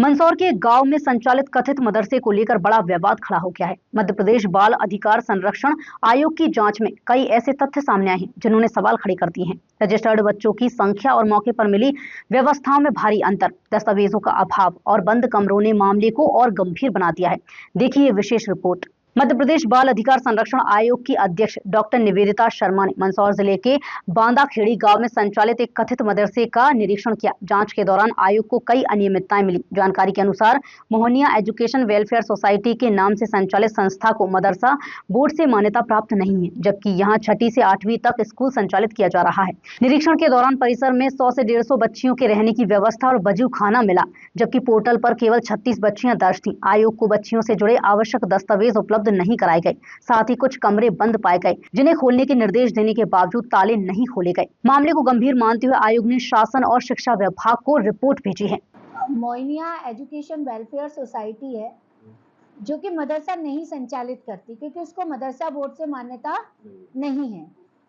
मंदसौर के गांव में संचालित कथित मदरसे को लेकर बड़ा विवाद खड़ा हो गया है। मध्य प्रदेश बाल अधिकार संरक्षण आयोग की जांच में कई ऐसे तथ्य सामने आए हैं जिन्होंने सवाल खड़े कर दिए हैं। रजिस्टर्ड बच्चों की संख्या और मौके पर मिली व्यवस्थाओं में भारी अंतर, दस्तावेजों का अभाव और बंद कमरों ने मामले को और गंभीर बना दिया है। देखिए विशेष रिपोर्ट। मध्य प्रदेश बाल अधिकार संरक्षण आयोग की अध्यक्ष डॉक्टर निवेदिता शर्मा ने मंदसौर जिले के बांदाखेड़ी गांव में संचालित एक कथित मदरसे का निरीक्षण किया। जांच के दौरान आयोग को कई अनियमितताएं मिली। जानकारी के अनुसार मोहनिया एजुकेशन वेलफेयर सोसाइटी के नाम से संचालित संस्था को मदरसा बोर्ड से मान्यता प्राप्त नहीं है, जबकि यहाँ 6ठी से 8वीं तक स्कूल संचालित किया जा रहा है। निरीक्षण के दौरान परिसर में 100 से 150 बच्चियों के रहने की व्यवस्था और वजू खाना मिला, जबकि पोर्टल पर केवल 36 बच्चियां दर्ज थीं। आयोग को बच्चियों से जुड़े आवश्यक दस्तावेज उपलब्ध नहीं कराए गए, साथ ही कुछ कमरे बंद पाए गए जिन्हें खोलने के निर्देश देने के बावजूद ताले नहीं खोले गए। मामले को गंभीर मानते हुए आयोग ने शासन और शिक्षा विभाग को रिपोर्ट भेजी है। मोहनिया एजुकेशन वेलफेयर सोसाइटी है जो कि मदरसा नहीं संचालित करती, क्योंकि उसको मदरसा बोर्ड से मान्यता नहीं है।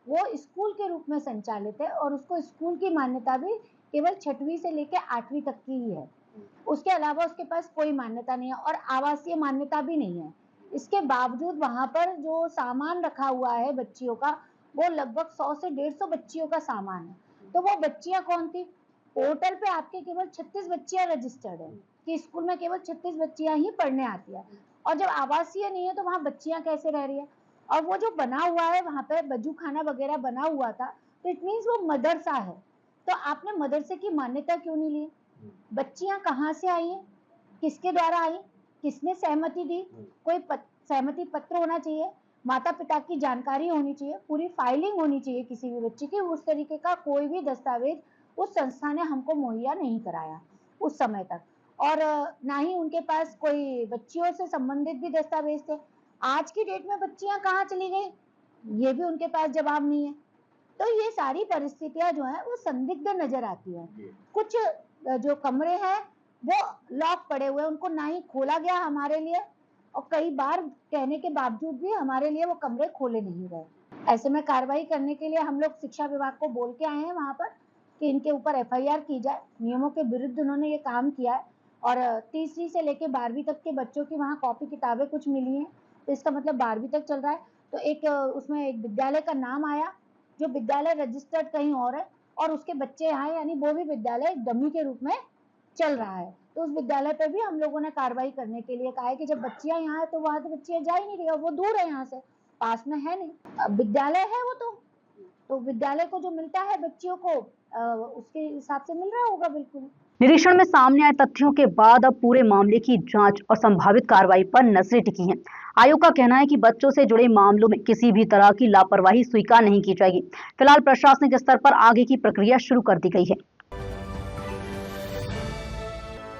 वो स्कूल के रूप में संचालित है और उसको स्कूल की मान्यता भी केवल 6वीं से लेकर 8वीं तक की ही है। उसके अलावा उसके पास कोई मान्यता नहीं है और आवासीय मान्यता भी नहीं है। इसके बावजूद वहां पर जो सामान रखा हुआ है बच्चियों का, वो लगभग 100 से 150 बच्चियों का सामान है। तो वो बच्चियां कौन थी? पोर्टल पे आपके केवल 36 बच्चियां रजिस्टर्ड है कि स्कूल में केवल 36 बच्चियां ही पढ़ने आती है, और जब आवासीय नहीं है तो वहां बच्चियां कैसे रह रही है? और वो जो बना हुआ है वहां पे वजू खाना वगैरह बना हुआ था, तो इट मीन्स वो मदरसा है। तो आपने मदरसे की मान्यता क्यों नहीं ली? बच्चियां कहाँ से आई है, किसके द्वारा आई, किसने सहमति दी? कोई सहमति पत्र होना चाहिए, माता पिता की जानकारी होनी चाहिए, पूरी फाइलिंग होनी चाहिए किसी भी बच्चे की। उस तरीके का कोई भी दस्तावेज उस संस्था ने हमको मुहैया नहीं कराया उस समय तक, और ना ही उनके पास कोई बच्चियों से संबंधित भी दस्तावेज थे। आज की डेट में बच्चियां कहाँ चली गई, ये भी उनके पास जवाब नहीं है। तो ये सारी परिस्थितियां जो है वो संदिग्ध नजर आती है। कुछ जो कमरे हैं वो लॉक पड़े हुए, उनको ना ही खोला गया हमारे लिए, और कई बार कहने के बावजूद भी हमारे लिए वो कमरे खोले नहीं गए। ऐसे में कार्रवाई करने के लिए हम लोग शिक्षा विभाग को बोल के आए हैं वहां पर कि इनके ऊपर FIR की जाए। नियमों के विरुद्ध उन्होंने ये काम किया है, और तीसरी से लेकर 12वीं तक के बच्चों की वहाँ कॉपी किताबें कुछ मिली हैं, तो इसका मतलब 12वीं तक चल रहा है। तो एक उसमें एक विद्यालय का नाम आया जो विद्यालय रजिस्टर्ड कहीं और है, और उसके बच्चे यहाँ, यानी वो भी विद्यालय डमी के रूप में चल रहा है। तो उस विद्यालय पर भी हम लोगों ने कार्रवाई करने के लिए कहा है कि जब बच्चियां यहाँ है तो वहां तो बच्चियां जा ही नहीं रही, और वो दूर है, यहाँ से पास में है नहीं। अब विद्यालय है वो, तो विद्यालय को जो मिलता है बच्चियों को उसके हिसाब से मिल रहा होगा। बिल्कुल। निरीक्षण में सामने आए तथ्यों के बाद अब पूरे मामले की जांच और संभावित कार्रवाई पर नजरें टिकी हैं। आयोग का कहना है कि बच्चों से जुड़े मामलों में किसी भी तरह की लापरवाही स्वीकार नहीं की जाएगी। फिलहाल प्रशासनिक स्तर पर आगे की प्रक्रिया शुरू कर दी गई है।